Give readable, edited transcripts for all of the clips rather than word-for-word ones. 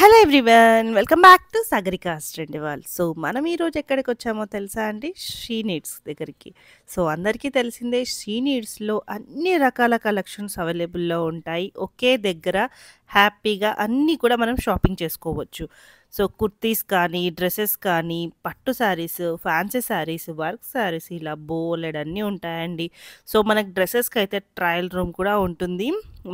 Hello everyone, welcome back to Sagarika's trend wall. So మనం ఈరోజు ఎక్కడికి వచ్చామో తెలుసా అండి? షీ నీడ్స్ దగ్గరికి. సో అందరికీ తెలిసిందే, షీ నీడ్స్లో అన్ని రకాల కలెక్షన్స్ అవైలబుల్లో ఉంటాయి. ఒకే దగ్గర హ్యాపీగా అన్నీ కూడా మనం షాపింగ్ చేసుకోవచ్చు. సో కుర్తీస్ కానీ, డ్రెస్సెస్ కానీ, పట్టు శారీస్, ఫ్యాన్సీ శారీస్, వర్క్ శారీస్, ఇలా బోలెడన్నీ ఉంటాయండి. సో మనకు డ్రెస్సెస్కి అయితే ట్రయల్ రూమ్ కూడా ఉంటుంది.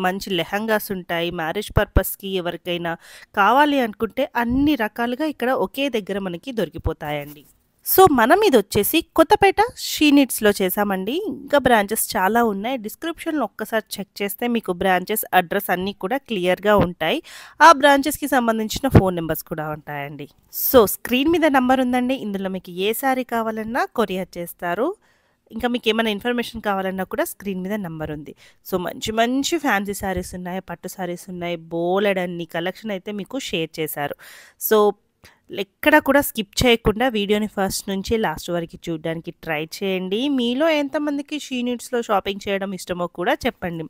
మంచి లెహంగాస్ ఉంటాయి. మ్యారేజ్ పర్పస్కి ఎవరికైనా కావాలి అనుకుంటే అన్ని రకాలుగా ఇక్కడ ఒకే దగ్గర మనకి దొరికిపోతాయండి. సో మనం ఇది వచ్చేసి కొత్తపేట షీ నీడ్స్లో చేసామండి. ఇంకా బ్రాంచెస్ చాలా ఉన్నాయి. డిస్క్రిప్షన్లో ఒక్కసారి చెక్ చేస్తే మీకు బ్రాంచెస్ అడ్రస్ అన్నీ కూడా క్లియర్గా ఉంటాయి. ఆ బ్రాంచెస్కి సంబంధించిన ఫోన్ నెంబర్స్ కూడా ఉంటాయండి. సో స్క్రీన్ మీద నెంబర్ ఉందండి. ఇందులో మీకు ఏ శారీ కావాలన్నా కొరియర్ చేస్తారు. ఇంకా మీకు ఏమైనా ఇన్ఫర్మేషన్ కావాలన్నా కూడా స్క్రీన్ మీద నెంబర్ ఉంది. సో మంచి మంచి ఫ్యాన్సీ శారీస్ ఉన్నాయి, పట్టు శారీస్ ఉన్నాయి, బోలెడన్ని కలెక్షన్ అయితే మీకు షేర్ చేశారు. సో ఎక్కడ కూడా స్కిప్ చేయకుండా వీడియోని ఫస్ట్ నుంచి లాస్ట్ వరకు చూడడానికి ట్రై చేయండి. మీలో ఎంతమందికి షీ నీడ్స్లో షాపింగ్ చేయడం ఇష్టమో కూడా చెప్పండి.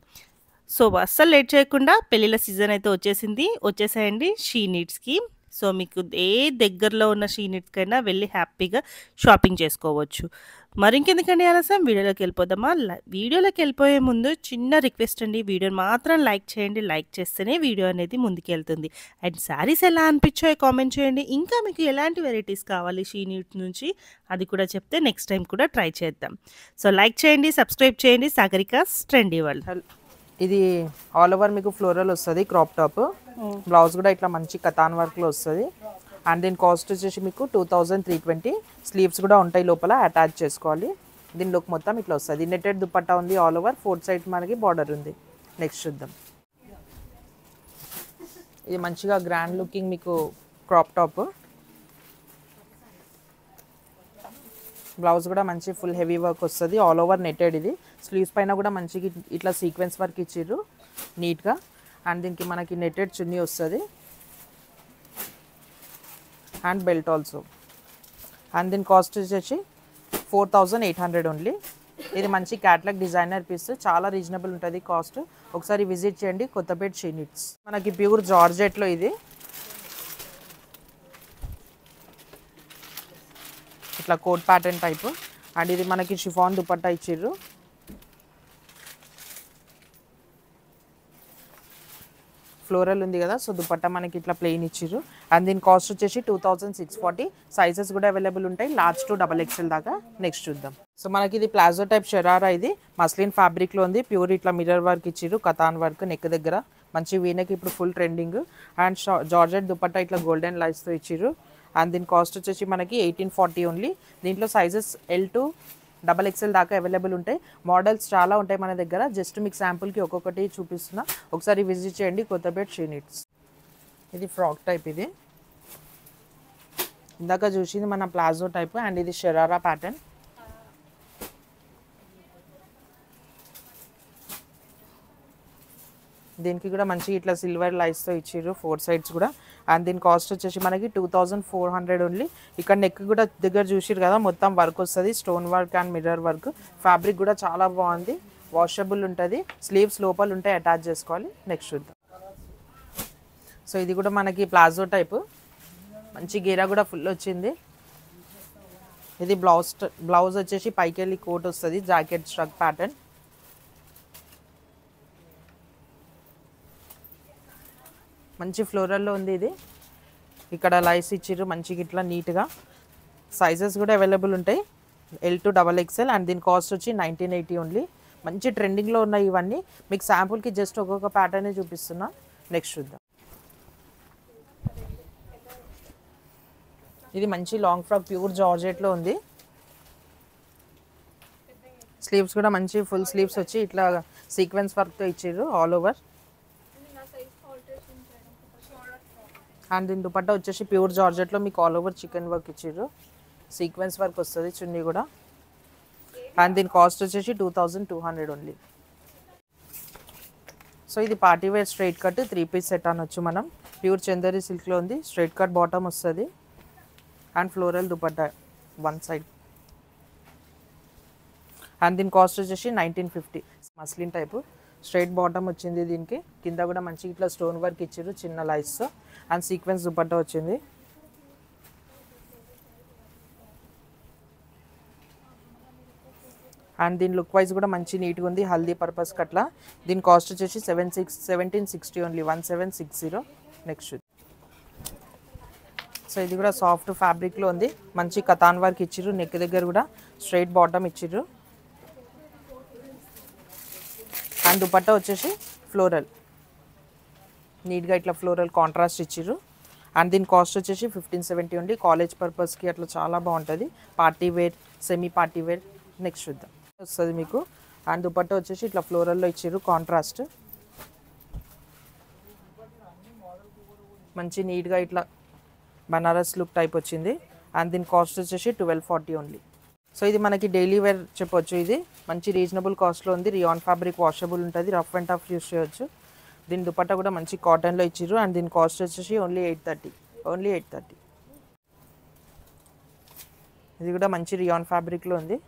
సో అస్సలు లేట్ చేయకుండా, పెళ్ళిళ్ళ సీజన్ అయితే వచ్చేసేయండి షీ నీడ్స్కి. సో మీకు ఏ దగ్గరలో ఉన్న షీ నీడ్స్కైనా వెళ్ళి హ్యాపీగా షాపింగ్ చేసుకోవచ్చు. మరి ఇంకెందుకండి ఆలస్యం, వీడియోలోకి వెళ్ళిపోదామా? వీడియోలోకి వెళ్ళిపోయే ముందు చిన్న రిక్వెస్ట్ అండి, వీడియోని మాత్రం లైక్ చేయండి. లైక్ చేస్తేనే వీడియో అనేది ముందుకు వెళ్తుంది. అండ్ శారీస్ ఎలా అనిపించాయో కామెంట్ చేయండి. ఇంకా మీకు ఎలాంటి వెరైటీస్ కావాలి షీ నీడ్స్ నుంచి, అది కూడా చెప్తే నెక్స్ట్ టైం కూడా ట్రై చేద్దాం. సో లైక్ చేయండి, సబ్స్క్రైబ్ చేయండి. సాగరికాస్ ట్రెండీ వరల్డ్. ఇది ఆల్ ఓవర్ మీకు ఫ్లోరల్ వస్తుంది, క్రాప్ టాప్. బ్లౌజ్ కూడా ఇట్లా మంచి కతాన్ వర్క్లో వస్తుంది. అండ్ దీని కాస్ట్ వచ్చేసి మీకు 2320. స్లీవ్స్ కూడా ఉంటాయి, లోపల అటాచ్ చేసుకోవాలి. దీని లుక్ మొత్తం ఇట్లా వస్తుంది. నెట్టెడ్ దుపట్టా ఉంది ఆల్ ఓవర్. 4 సైడ్ మనకి బార్డర్ ఉంది. నెక్స్ట్ చూద్దాం. ఇది మంచిగా గ్రాండ్ లుకింగ్ మీకు క్రాప్ టాప్. బ్లౌజ్ కూడా మంచి ఫుల్ హెవీ వర్క్ వస్తుంది, ఆల్ ఓవర్ నెట్టెడ్. ఇది స్లీవ్స్ పైన కూడా మంచిగా ఇట్లా సీక్వెన్స్ వర్క్ ఇచ్చిర్రు నీట్గా. అండ్ దీనికి మనకి నెట్టెడ్ చున్నీ వస్తుంది అండ్ బెల్ట్ ఆల్సో. అండ్ దీని కాస్ట్ వచ్చేసి 4800 ఓన్లీ. ఇది మంచి క్యాట్లాగ్ డిజైనర్ పీస్, చాలా రీజనబుల్ ఉంటుంది కాస్ట్. ఒకసారి విజిట్ చేయండి కొత్తపేట షీ నీడ్స్. మనకి ప్యూర్ జార్జెట్లో ఇది ఇట్లా కోట్ ప్యాటర్న్ టైప్. అండ్ ఇది మనకి షిఫాన్ దుపట్టా ఇచ్చిర్రు. ఫ్లోరల్ ఉంది కదా, సో దుపట్టా మనకి ఇట్లా ప్లెయిన్ ఇచ్చిర్రు. అండ్ దీని కాస్ట్ వచ్చేసి 2640. సైజెస్ కూడా అవైలబుల్ ఉంటాయి, లార్జ్ టు XXL దాకా. నెక్స్ట్ చూద్దాం. సో మనకి ఇది ప్లాజో టైప్ షరారా. ఇది మస్లిన్ ఫ్యాబ్రిక్లో ఉంది. ప్యూర్ ఇట్లా మిర్రర్ వర్క్ ఇచ్చిర్రు, కతాన్ వర్క్ నెక్ దగ్గర. మంచి వీనెక్ ఇప్పుడు full trending. And georgette dupatta ఇట్లా గోల్డెన్ లైట్స్తో ఇచ్చిర్రు. అండ్ దీని కాస్ట్ వచ్చేసి మనకి 1840 ఓన్లీ. దీంట్లో సైజెస్ L to XXL దాకా అవైలబుల్ ఉంటాయి. మోడల్స్ చాలా ఉంటాయి మన దగ్గర. జస్ట్ మీకు శాంపుల్కి ఒక్కొక్కటి చూపిస్తున్నా, ఒకసారి విజిట్ చేయండి కొత్తపేట షీ నీడ్స్. ఇది ఫ్రాక్ టైప్. ఇది ఇందాక చూసింది మన ప్లాజో టైప్. అండ్ ఇది షరారా ప్యాటర్న్. దీనికి కూడా మంచి ఇట్లా సిల్వర్ లైట్స్తో ఇచ్చిర్రు 4 సైడ్స్ కూడా. అండ్ దీని కాస్ట్ వచ్చేసి మనకి 2400 ఓన్లీ. ఇక్కడ నెక్ కూడా దగ్గర చూసిరు కదా, మొత్తం వర్క్ వస్తుంది, stone work and mirror work. Fabric కూడా చాలా బాగుంది, వాషబుల్ ఉంటుంది. స్లీవ్స్ లోపల ఉంటాయి, అటాచ్ చేసుకోవాలి. నెక్స్ట్ చూద్దాం. సో ఇది కూడా మనకి ప్లాజో టైప్, మంచి గేరా కూడా ఫుల్ వచ్చింది. ఇది బ్లౌజ్ వచ్చేసి పైకి వెళ్ళి కోట్ వస్తుంది, జాకెట్ స్ట్రక్ ప్యాటర్న్. మంచి ఫ్లోరల్లో ఉంది ఇది. ఇక్కడ లైస్ ఇచ్చిర్రు మంచిగా ఇట్లా నీట్గా. సైజెస్ కూడా అవైలబుల్ ఉంటాయి, L to XXL. అండ్ దీని కాస్ట్ వచ్చి 1980 ఓన్లీ. మంచి ట్రెండింగ్లో ఉన్నాయి ఇవన్నీ. మీకు శాంపుల్కి జస్ట్ ఒక్కొక్క ప్యాటర్నే చూపిస్తున్నా. నెక్స్ట్ చూద్దాం. ఇది మంచి లాంగ్ ఫ్రాక్ ప్యూర్ జార్జెట్లో ఉంది. స్లీవ్స్ కూడా మంచి ఫుల్ స్లీవ్స్ వచ్చి ఇట్లా సీక్వెన్స్ వర్క్తో ఇచ్చిర్రు ఆల్ ఓవర్. అండ్ దీని దుపట్టా వచ్చేసి ప్యూర్ జార్జెట్లో మీకు ఆల్ ఓవర్ చికెన్ వర్క్ ఇచ్చిర్రు, సీక్వెన్స్ వర్క్ వస్తుంది చున్నీ కూడా. అండ్ దీని కాస్ట్ వచ్చేసి 2200 ఓన్లీ. సో ఇది party wear straight cut 3 piece set అనొచ్చు మనం. ప్యూర్ చందరి సిల్క్లో ఉంది. స్ట్రైట్ కట్ బాటమ్ వస్తుంది and floral dupatta 1 side. And దీని కాస్ట్ వచ్చేసి 1950. మస్లిన్ టైపు స్ట్రైట్ బాటమ్ వచ్చింది దీనికి. కింద కూడా మంచి ఇట్లా స్టోన్ వర్క్ ఇచ్చారు చిన్న లైన్స్ అండ్ సీక్వెన్స్ దుపట్టా వచ్చింది. అండ్ దీని లుక్ వైజ్ కూడా మంచి నీట్గా ఉంది, హల్దీ పర్పస్ కట్లా. దీని కాస్ట్ వచ్చేసి 1760 ఓన్లీ, 1760. నెక్స్ట్ సో ఇది కూడా సాఫ్ట్ ఫ్యాబ్రిక్లో ఉంది, మంచి కతాన్ వర్క్ ఇచ్చిర్రు. నెక్ దగ్గర కూడా స్ట్రైట్ బాటమ్ ఇచ్చిర్రు. అండ్ దుపట్టా వచ్చేసి ఫ్లోరల్, నీట్గా ఇట్లా ఫ్లోరల్ కాంట్రాస్ట్ ఇచ్చిర్రు. అండ్ దీని కాస్ట్ వచ్చేసి 1570 ఓన్లీ. కాలేజ్ పర్పస్కి అట్లా చాలా బాగుంటుంది, party wear, semi party wear. Next చూద్దాం వస్తుంది మీకు. అండ్ దుపట్టా వచ్చేసి ఇట్లా ఫ్లోరల్లో ఇచ్చిర్రు కాంట్రాస్ట్, మంచి నీట్గా ఇట్లా బనారస్ లుక్ టైప్ వచ్చింది. అండ్ దీని కాస్ట్ వచ్చేసి 1240 ఓన్లీ. సో ఇది మనకి డైలీ వేర్ చెప్పొచ్చు, ఇది మంచి రీజనబుల్ కాస్ట్లో ఉంది. రియాన్ ఫ్యాబ్రిక్, వాషబుల్ ఉంటుంది, రఫ్ అండ్ టఫ్ యూస్ చేయొచ్చు. దీని దుపట్టా కూడా మంచి కాటన్లో ఇచ్చిర్రు. అండ్ దీని కాస్ట్ వచ్చేసి ఓన్లీ 830, ఓన్లీ 830. ఇది కూడా మంచి రియాన్ ఫ్యాబ్రిక్లో ఉంది,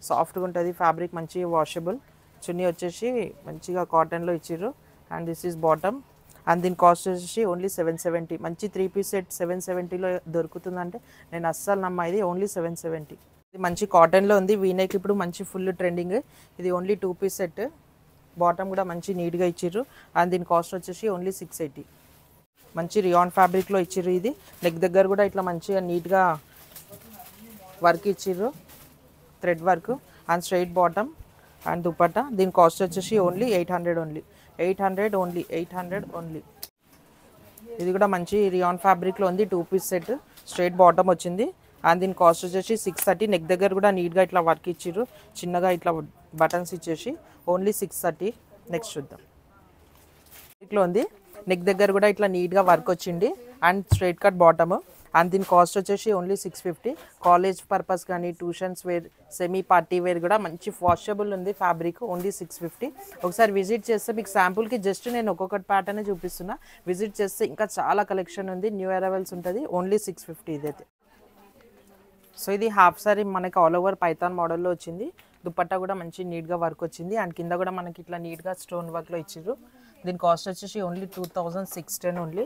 సాఫ్ట్గా ఉంటుంది ఫ్యాబ్రిక్, మంచి వాషబుల్. చున్నీ వచ్చేసి మంచిగా కాటన్లో ఇచ్చిర్రు. And this is bottom. And దీని కాస్ట్ వచ్చేసి ఓన్లీ 770. మంచి 3 పీస్ సెట్ 770లో దొరుకుతుందంటే నేను అస్సలు నమ్మ, ఇది ఓన్లీ 770. ఇది మంచి కాటన్లో ఉంది, వీనెక్ ఇప్పుడు మంచి ఫుల్ ట్రెండింగ్. ఇది ఓన్లీ 2 పీస్ సెట్, బాటమ్ కూడా మంచి నీట్గా ఇచ్చిర్రు. అండ్ దీని కాస్ట్ వచ్చేసి ఓన్లీ 680. మంచి రియాన్ ఫ్యాబ్రిక్లో ఇచ్చిర్రు. ఇది నెక్ దగ్గర కూడా ఇట్లా మంచిగా నీట్గా వర్క్ ఇచ్చిర్రు, thread work. And straight bottom and dupatta. దీని కాస్ట్ వచ్చేసి ఓన్లీ 800 ఓన్లీ, 800 ఓన్లీ, 800 ఓన్లీ. ఇది కూడా మంచి రియాన్ ఫ్యాబ్రిక్లో ఉంది, 2 పీస్ సెట్, స్ట్రైట్ బాటమ్ వచ్చింది. అండ్ దీని కాస్ట్ వచ్చేసి 630. నెక్ దగ్గర కూడా నీట్గా ఇట్లా వర్క్ ఇచ్చిర్రు, చిన్నగా ఇట్లా బటన్స్ ఇచ్చేసి ఓన్లీ 630. నెక్స్ట్ చూద్దాం. ఇట్లా ఉంది, నెక్ దగ్గర కూడా ఇట్లా నీట్గా వర్క్ వచ్చింది. And straight cut bottom. And దీని కాస్ట్ వచ్చేసి ఓన్లీ 650. కాలేజ్ పర్పస్ కానీ tuitions wear, semi party wear కూడా మంచి వాషబుల్ ఉంది ఫ్యాబ్రిక్, ఓన్లీ 650. ఒకసారి విజిట్ చేస్తే మీకు శాంపుల్కి జస్ట్ నేను ఒక్కొక్కటి ప్యాటర్నే చూపిస్తున్నా, విజిట్ చేస్తే ఇంకా చాలా కలెక్షన్ ఉంది, న్యూ అరైవల్స్ ఉంటుంది. ఓన్లీ 650 ఇదైతే. సో ఇది హాఫ్ సారీ మనకి ఆల్ ఓవర్ పైథాన్ మోడల్లో వచ్చింది. దుపట్టా కూడా మంచి నీట్గా వర్క్ వచ్చింది. అండ్ కింద కూడా మనకి ఇట్లా నీట్గా స్టోన్ వర్క్లో ఇచ్చిర్రు. దీని కాస్ట్ వచ్చేసి ఓన్లీ 2610 ఓన్లీ.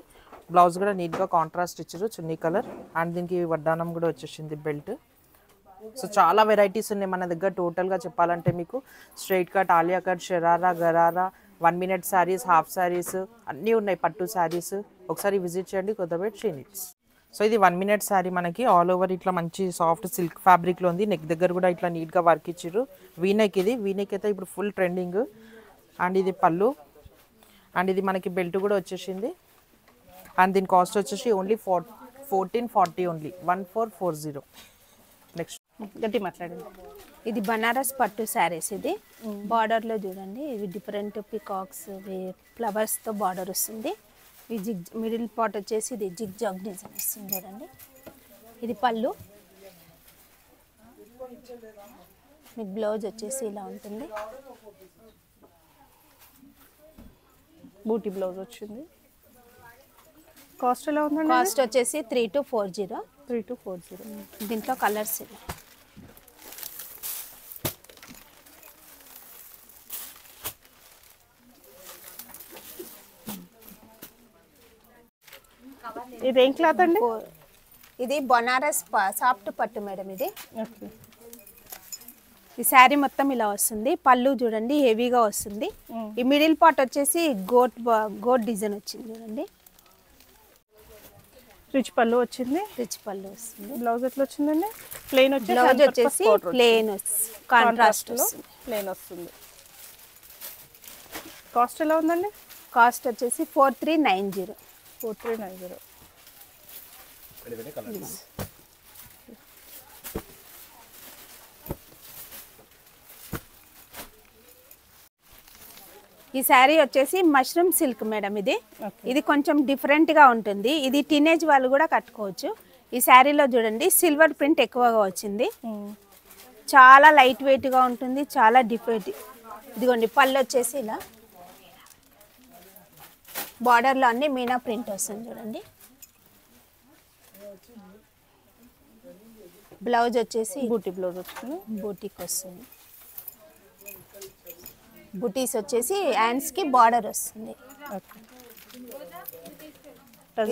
బ్లౌజ్ కూడా నీట్గా కాంట్రాస్ట్ ఇచ్చారు, చున్నీ కలర్. అండ్ దీనికి వడ్డానం కూడా వచ్చేసింది, బెల్ట్. సో చాలా వెరైటీస్ ఉన్నాయి మన దగ్గర. టోటల్గా చెప్పాలంటే మీకు straight cut, Alia cut, sharara, gharara, 1 minute saris, half saris అన్నీ ఉన్నాయి, పట్టు శారీస్. ఒకసారి విజిట్ చేయండి కొత్తపేట శ్రీ నీడ్స్. సో ఇది 1 మినిట్ శారీ మనకి ఆల్ ఓవర్ ఇట్లా మంచి సాఫ్ట్ సిల్క్ ఫ్యాబ్రిక్లో ఉంది. నెక్ దగ్గర కూడా ఇట్లా నీట్గా వర్క్ ఇచ్చిర్రు. వీనెక్, ఇది వీనెక్ అయితే ఇప్పుడు ఫుల్ ట్రెండింగ్. అండ్ ఇది పళ్ళు. అండ్ ఇది మనకి బెల్ట్ కూడా వచ్చేసింది. అండ్ దీని కాస్ట్ వచ్చేసి ఓన్లీ 1440 ఓన్లీ, 1440. నెక్స్ట్ గట్టి మాట్లాడండి. ఇది బనారస్ పట్టు శారీస్. ఇది బార్డర్లో చూడండి, ఇవి డిఫరెంట్ పికాక్స్, ఫ్లవర్స్తో బార్డర్ వస్తుంది. ఈ జిగ్ మిడిల్ పార్ట్ వచ్చేసి ఇది జిగ్ జాగ్ డిజైన్ వస్తుంది చూడండి. ఇది పళ్ళు, మీకు బ్లౌజ్ వచ్చేసి ఇలా ఉంటుంది. బూటీ బ్లౌజ్ వచ్చింది. కాస్ట్ ఎలా ఉందండి? కాస్ట్ వచ్చేసి 3240. 3240. దీంట్లో కలర్స్ ఇవి. ఇది ఏం క్లాత్ అండి? ఇది బనారస్ సాఫ్ట్ పట్టు మేడం. ఇది ఓకే. ఈ శారీ మొత్తం ఇలా వస్తుంది. పళ్ళు చూడండి హెవీగా వస్తుంది. ఈ మిడిల్ పార్ట్ వచ్చేసి గోట్ డిజైన్ వచ్చింది చూడండి. రిచ్ పళ్ళు వచ్చింది, రిచ్ పళ్ళు వస్తుంది. బ్లౌజ్ ఎట్లా వచ్చిందండి? ప్లెయిన్ వచ్చి, బ్లౌజ్ వచ్చేసి ప్లెయిన్ కాంట్రాస్ట్ వస్తుంది, ప్లెయిన్ వస్తుంది. కాస్ట్ ఎలా ఉందండి? కాస్ట్ వచ్చేసి 4390. 4390. ఈ శారీ వచ్చేసి మష్రూమ్ సిల్క్ మేడం. ఇది కొంచెం డిఫరెంట్గా ఉంటుంది. ఇది టీనేజ్ వాళ్ళు కూడా కట్టుకోవచ్చు. ఈ శారీలో చూడండి సిల్వర్ ప్రింట్ ఎక్కువగా వచ్చింది. చాలా లైట్ వెయిట్గా ఉంటుంది, చాలా డిఫరెంట్. ఇదిగోండి పళ్ళు వచ్చేసి ఇలా బార్డర్లో అన్ని మీనా ప్రింట్ వస్తుంది చూడండి. బ్లౌజ్ వచ్చేసి బూటీ బ్లౌజ్ వచ్చింది, బూటీకి వస్తుంది. బుటీస్ వచ్చేసి హ్యాండ్స్కి బార్డర్ వస్తుంది. ఓకే.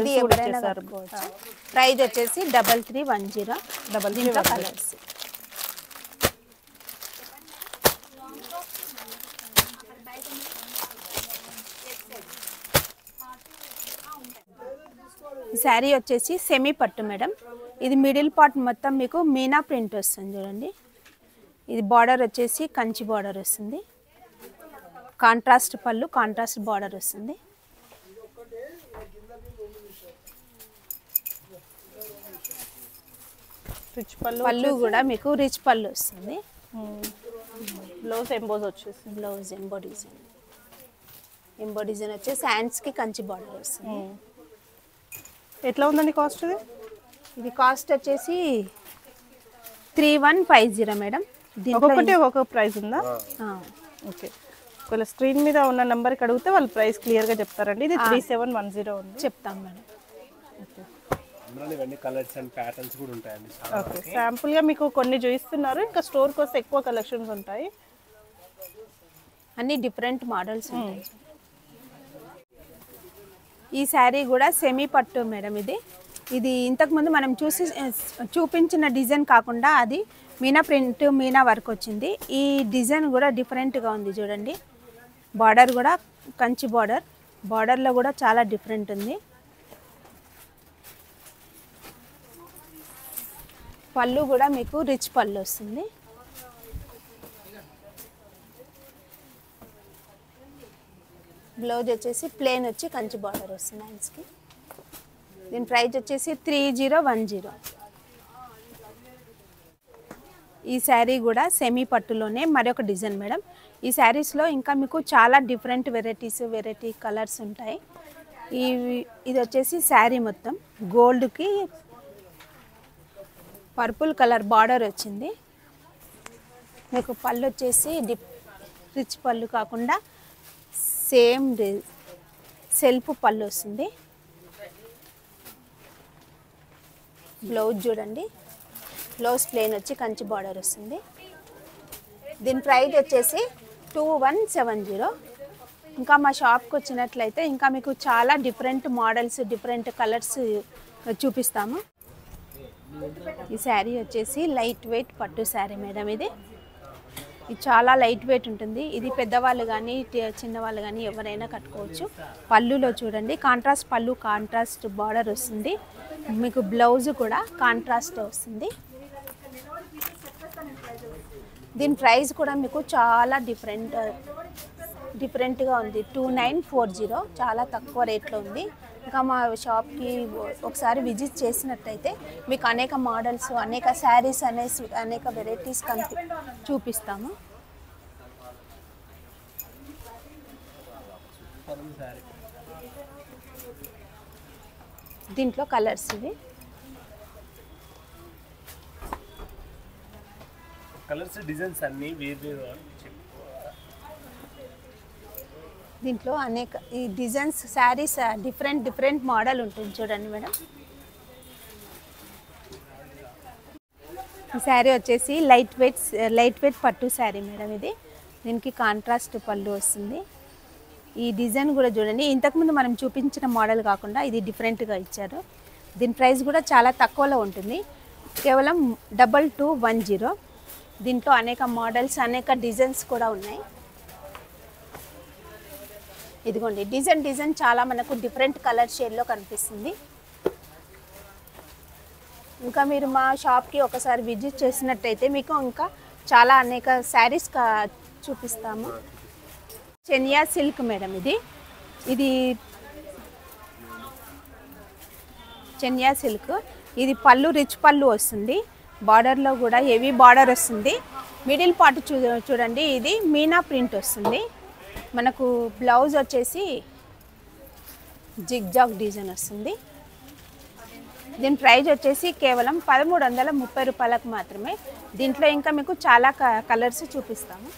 ఇది ఎవరైనా కట్టుకోవచ్చు. ప్రైస్ వచ్చేసి 3310. దీంట్లో కలర్స్. ఈ శారీ వచ్చేసి సెమీ పట్టు మేడం. ఇది మిడిల్ పార్ట్ మొత్తం మీకు మీనా ప్రింట్ వస్తుంది చూడండి. ఇది బార్డర్ వచ్చేసి కంచి బార్డర్ వస్తుంది. కాంట్రాస్ట్ పళ్ళు, కాంట్రాస్ట్ బార్డర్ వస్తుంది. రిచ్ పళ్ళు, పళ్ళు కూడా మీకు రిచ్ పళ్ళు వస్తుంది. బ్లౌజ్ ఎంబోజ్ వచ్చేసి బ్లౌజ్ ఎంబో డిజైన్ వచ్చేసి హ్యాండ్స్కి కంచి బార్డర్ వస్తుంది. ఎట్లా ఉందండి కాస్ట్ ఇది? ఇది కాస్ట్ వచ్చేసి 3150 మేడం. ఒక్కొక్కటి ఒక్కొక్క ప్రైస్ ఉందా? ఓకే. ఒకవేళ స్క్రీన్ మీద ఉన్న నెంబర్కి అడిగితే వాళ్ళు ప్రైస్ క్లియర్గా చెప్తారండి. ఇది 3710 ఉంది. చెప్తాం మేడం. కలర్స్ అండ్ ప్యాటర్న్స్ కూడా ఉంటాయండి. ఓకే. శాంపుల్గా మీకు కొన్ని చూపిస్తున్నారు, ఇంకా స్టోర్కి వస్తే ఎక్కువ కలెక్షన్స్ ఉంటాయి. అన్ని డిఫరెంట్ మోడల్స్ ఉంటాయి. ఈ శారీ కూడా సెమీ పట్టు మేడం. ఇది ఇంతకుముందు మనం చూపించిన డిజైన్ కాకుండా అది మీనా ప్రింట్, మీనా వర్క్ వచ్చింది. ఈ డిజైన్ కూడా డిఫరెంట్గా ఉంది చూడండి. బార్డర్ కూడా కంచి బార్డర్, బార్డర్లో కూడా చాలా డిఫరెంట్ ఉంది. పళ్ళు కూడా మీకు రిచ్ పళ్ళు వస్తుంది. బ్లౌజ్ వచ్చేసి ప్లెయిన్ వచ్చి కంచి బార్డర్ వస్తుంది హ్యాండ్స్కి. దీని ప్రైస్ వచ్చేసి 3010. ఈ శారీ కూడా సెమీ పట్టులోనే మరొక డిజైన్ మేడం. ఈ శారీస్లో ఇంకా మీకు చాలా డిఫరెంట్ వెరైటీ కలర్స్ ఉంటాయి. ఇది వచ్చేసి శారీ మొత్తం గోల్డ్కి పర్పుల్ కలర్ బార్డర్ వచ్చింది. మీకు పళ్ళు వచ్చేసి రిచ్ పళ్ళు కాకుండా సేమ్ సెల్ఫ్ పళ్ళు వస్తుంది. బ్లౌజ్ చూడండి, బ్లౌజ్ ప్లెయిన్ వచ్చి కంచి బార్డర్ వస్తుంది. దీని ప్రైస్ వచ్చేసి 2170. ఇంకా మా షాప్కి వచ్చినట్లయితే ఇంకా మీకు చాలా డిఫరెంట్ మోడల్స్, డిఫరెంట్ కలర్స్ చూపిస్తాము. ఈ శారీ వచ్చేసి లైట్ వెయిట్ పట్టు శారీ మేడం. ఇది చాలా లైట్ వెయిట్ ఉంటుంది. ఇది పెద్దవాళ్ళు కానీ చిన్నవాళ్ళు కానీ ఎవరైనా కట్టుకోవచ్చు. పళ్ళులో చూడండి కాంట్రాస్ట్ పళ్ళు, కాంట్రాస్ట్ బార్డర్ వస్తుంది. మీకు బ్లౌజ్ కూడా కాంట్రాస్ట్ వస్తుంది. దీని ప్రైస్ కూడా మీకు చాలా డిఫరెంట్గా ఉంది. 2940, చాలా తక్కువ రేట్లో ఉంది. ఇంకా మా షాప్కి ఒకసారి విజిట్ చేసినట్టయితే మీకు అనేక మోడల్స్, అనేక శారీస్ అనేక వెరైటీస్ చూపిస్తాము. దీంట్లో కలర్స్ ఇవి. కలర్స్ డిజైన్స్ అన్ని వేరు. దీంట్లో అనేక ఈ డిజైన్స్ శారీస్ డిఫరెంట్ మోడల్ ఉంటుంది చూడండి మేడం. ఈ శారీ వచ్చేసి లైట్ వెయిట్ పట్టు శారీ మేడం. ఇది దీనికి కాంట్రాస్ట్ పళ్ళు వస్తుంది. ఈ డిజైన్ కూడా చూడండి, ఇంతకుముందు మనం చూపించిన మోడల్ కాకుండా ఇది డిఫరెంట్గా ఇచ్చారు. దీని ప్రైస్ కూడా చాలా తక్కువలో ఉంటుంది, కేవలం 2210. దీంట్లో అనేక మోడల్స్, అనేక డిజైన్స్ కూడా ఉన్నాయి. ఇదిగోండి డిజైన్ చాలా మనకు డిఫరెంట్ కలర్ షేడ్లో కనిపిస్తుంది. ఇంకా మీరు మా షాప్కి ఒకసారి విజిట్ చేసినట్టయితే మీకు ఇంకా చాలా అనేక శారీస్ చూపిస్తాము. చెనియా సిల్క్ మేడం. ఇది చెనియా సిల్క్. ఇది పళ్ళు రిచ్ పళ్ళు వస్తుంది. బార్డర్లో కూడా హెవీ బార్డర్ వస్తుంది. మిడిల్ పార్ట్ చూడండి, ఇది మీనా ప్రింట్ వస్తుంది. మనకు బ్లౌజ్ వచ్చేసి జిగ్జాగ్ డిజైన్ వస్తుంది. దీని ప్రైస్ వచ్చేసి కేవలం 1330 రూపాయలకు మాత్రమే. దీంట్లో ఇంకా మీకు చాలా కలర్స్ చూపిస్తాము.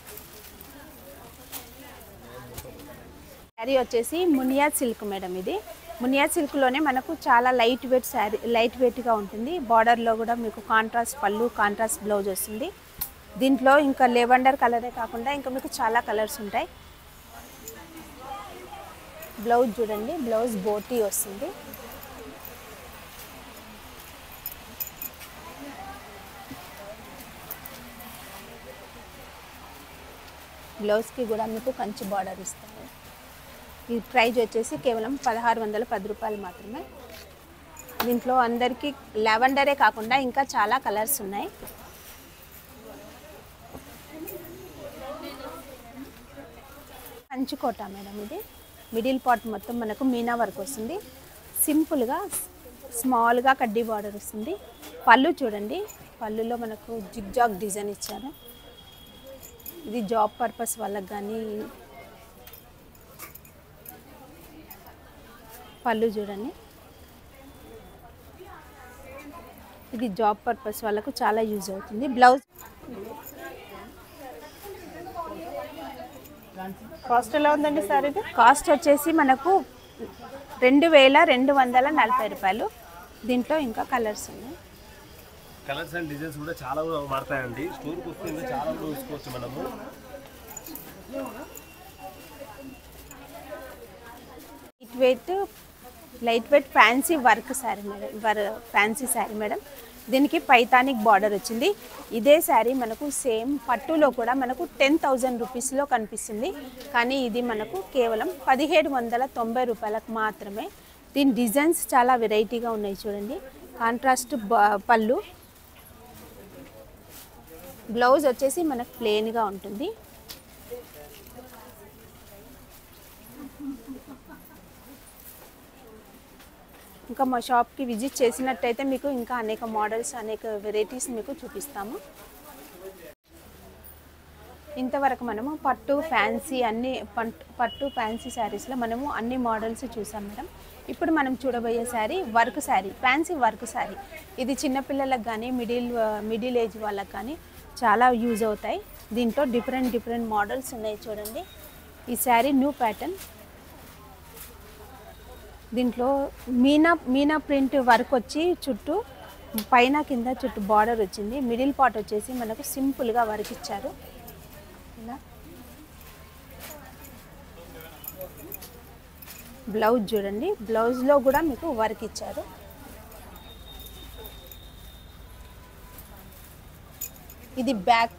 శారీ వచ్చేసి మునియా సిల్క్ మేడం. ఇది మునియా సిల్క్లోనే మనకు చాలా లైట్ వెయిట్ శారీ, లైట్ వెయిట్గా ఉంటుంది. బార్డర్లో కూడా మీకు కాంట్రాస్ట్ పళ్ళు, కాంట్రాస్ట్ బ్లౌజ్ వస్తుంది. దీంట్లో ఇంకా లెవెండర్ కలరే కాకుండా ఇంకా మీకు చాలా కలర్స్ ఉంటాయి. బ్లౌజ్ చూడండి, బ్లౌజ్ బోటీ వస్తుంది. బ్లౌజ్కి కూడా మీకు కంచి బార్డర్ ఇస్తారు. ఈ ప్రైజ్ వచ్చేసి కేవలం 1610 రూపాయలు మాత్రమే. దీంట్లో అందరికీ లావెండరే కాకుండా ఇంకా చాలా కలర్స్ ఉన్నాయి. కంచుకోట మేడం, ఇది మిడిల్ పార్ట్ మొత్తం మనకు మీనా వర్క్ వస్తుంది. సింపుల్గా స్మాల్గా కడ్డీ బార్డర్ వస్తుంది. పళ్ళు చూడండి, పళ్ళులో మనకు జిగ్జాగ్ డిజైన్ ఇచ్చారు. ఇది జాబ్ పర్పస్ వాళ్ళకి కానీ, పళ్ళు చూడండి, ఇది జాబ్ పర్పస్ వాళ్ళకు చాలా యూజ్ అవుతుంది. బ్లౌజ్ కాస్ట్ ఎలా ఉందండి సార్ ఇది? కాస్ట్ వచ్చేసి మనకు 2240 రూపాయలు. దీంట్లో ఇంకా కలర్స్ ఉన్నాయి. కలర్స్ అండ్ డిజైన్స్ కూడా చాలా మారుతాయండి. స్టోర్కి వస్తే ఇంకా చాలా చూసుకోవచ్చు మనము. Light weight fancy work sari madam, fancy sari madam. దీనికి పైతానిక్ బార్డర్ వచ్చింది. ఇదే శారీ మనకు సేమ్ పట్టులో కూడా మనకు 10,000 రూపీస్లో కనిపిస్తుంది. కానీ ఇది మనకు కేవలం 1790 రూపాయలకు మాత్రమే. దీని డిజైన్స్ చాలా వెరైటీగా ఉన్నాయి చూడండి. కాంట్రాస్ట్ పళ్ళు, బ్లౌజ్ వచ్చేసి మనకు ప్లెయిన్గా ఉంటుంది. ఇంకా మా షాప్కి విజిట్ చేసినట్టయితే మీకు ఇంకా అనేక మోడల్స్, అనేక వెరైటీస్ మీకు చూపిస్తాము. ఇంతవరకు మనము పట్టు ఫ్యాన్సీ పట్టు ఫ్యాన్సీ శారీస్లో మనము అన్ని మోడల్స్ చూసాం మేడం. ఇప్పుడు మనం చూడబోయే sari work sari, fancy work sari. ఇది చిన్నపిల్లలకు కానీ మిడిల్ ఏజ్ వాళ్ళకి కానీ చాలా యూజ్ అవుతాయి. దీంట్లో డిఫరెంట్ మోడల్స్ ఉన్నాయి చూడండి. ఈ శారీ న్యూ ప్యాటర్న్. దీంట్లో మీనా ప్రింట్ వర్క్ వచ్చి చుట్టూ పైన కింద చుట్టూ బార్డర్ వచ్చింది. మిడిల్ పార్ట్ వచ్చేసి మనకు సింపుల్గా వర్క్ ఇచ్చారు. ఇలా బ్లౌజ్ చూడండి, బ్లౌజ్లో కూడా మీకు వర్క్ ఇచ్చారు. ఇది బ్యాక్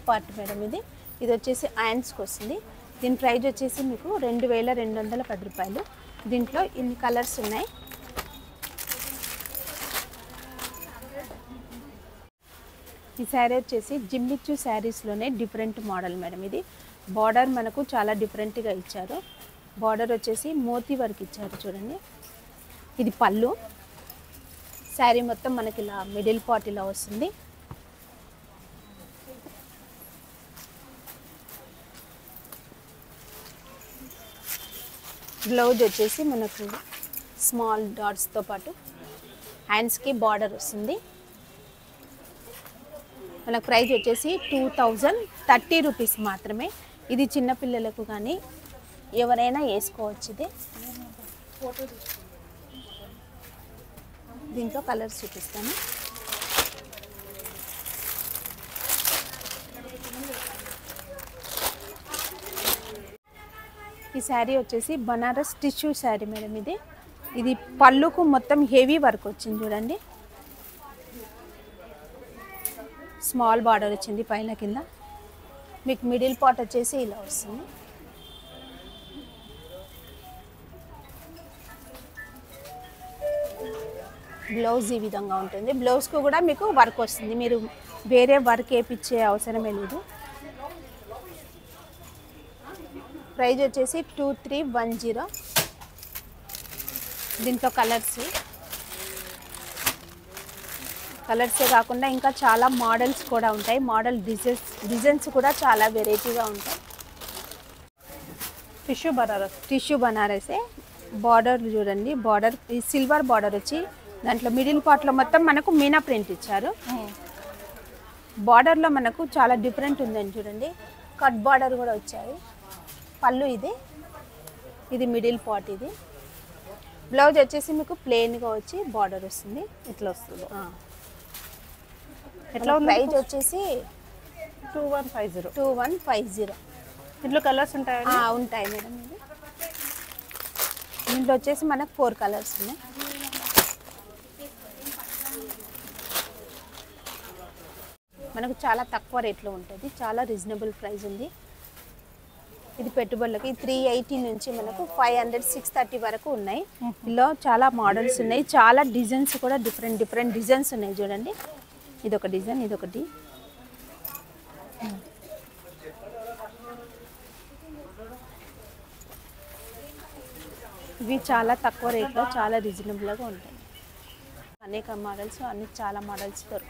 పార్ట్ మేడం. ఇది వచ్చేసి హ్యాండ్స్కి వస్తుంది. దీని ప్రైజ్ వచ్చేసి మీకు 2210 రూపాయలు. దీంట్లో ఇన్ని కలర్స్ ఉన్నాయి. ఈ శారీ వచ్చేసి జిమ్మిచ్చు శారీస్లోనే డిఫరెంట్ మోడల్ మేడం. ఇది బార్డర్ మనకు చాలా డిఫరెంట్గా ఇచ్చారు. బార్డర్ వచ్చేసి మోతీ వర్క్ ఇచ్చారు చూడండి. ఇది పళ్ళు. శారీ మొత్తం మనకి ఇలా మిడిల్ పార్ట్ ఇలా వస్తుంది. బ్లౌజ్ వచ్చేసి మనకు స్మాల్ డాట్స్తో పాటు హ్యాండ్స్కి బార్డర్ వస్తుంది. మనకు ప్రైస్ వచ్చేసి 2030 రూపీస్ మాత్రమే. ఇది చిన్నపిల్లలకు కానీ ఎవరైనా వేసుకోవచ్చు. ఇది దీంట్లో కలర్స్ చూపిస్తాను. ఈ శారీ వచ్చేసి బనారస్ టిష్యూ శారీ మేడం. ఇది పళ్ళుకు మొత్తం హెవీ వర్క్ వచ్చింది చూడండి. స్మాల్ బార్డర్ వచ్చింది పైన కింద. మీకు మిడిల్ పార్ట్ వచ్చేసి ఇలా వస్తుంది. బ్లౌజ్ ఈ విధంగా ఉంటుంది. బ్లౌజ్కు కూడా మీకు వర్క్ వస్తుంది. మీరు వేరే వర్క్ వేయించే అవసరమే లేదు. ప్రైజ్ వచ్చేసి 2310. దీంట్లో కలర్సే కాకుండా ఇంకా చాలా మోడల్స్ కూడా ఉంటాయి. మోడల్ డిజైన్స్ కూడా చాలా వెరైటీగా ఉంటాయి. టిష్యూ బనారసే. బార్డర్ చూడండి, బార్డర్ సిల్వర్ బార్డర్ వచ్చి దాంట్లో మిడిల్ పార్ట్లో మొత్తం మనకు మీనా ప్రింట్ ఇచ్చారు. బార్డర్లో మనకు చాలా డిఫరెంట్ ఉందని చూడండి. కట్ బార్డర్ కూడా వచ్చాయి. పళ్ళు ఇది మిడిల్ పార్ట్. ఇది బ్లౌజ్ వచ్చేసి మీకు ప్లెయిన్గా వచ్చి బార్డర్ వస్తుంది. ఇట్లా వస్తుంది. ఎట్లా ఉంది ప్రైస్ వచ్చేసి 2150. 2150. ఇందులో కలర్స్ ఉంటాయండి? ఉంటాయి మేడం. ఇది దీంట్లో వచ్చేసి మనకు 4 కలర్స్ ఉన్నాయి. మనకు చాలా తక్కువ రేట్లో ఉంటుంది, చాలా రీజనబుల్ ప్రైస్ ఉంది. ఇది పెట్టుబడులకి 380 నుంచి మనకు 500, 630 వరకు ఉన్నాయి. ఇందులో చాలా మోడల్స్ ఉన్నాయి, చాలా డిజైన్స్ కూడా డిఫరెంట్ డిజైన్స్ ఉన్నాయి. చూడండి, ఇదొక డిజైన్, ఇదొకటి. ఇవి చాలా తక్కువ రేట్లో చాలా రీజనబుల్గా ఉంటాయి. అనేక మోడల్స్, చాలా మోడల్స్ దొరుకుతాయి.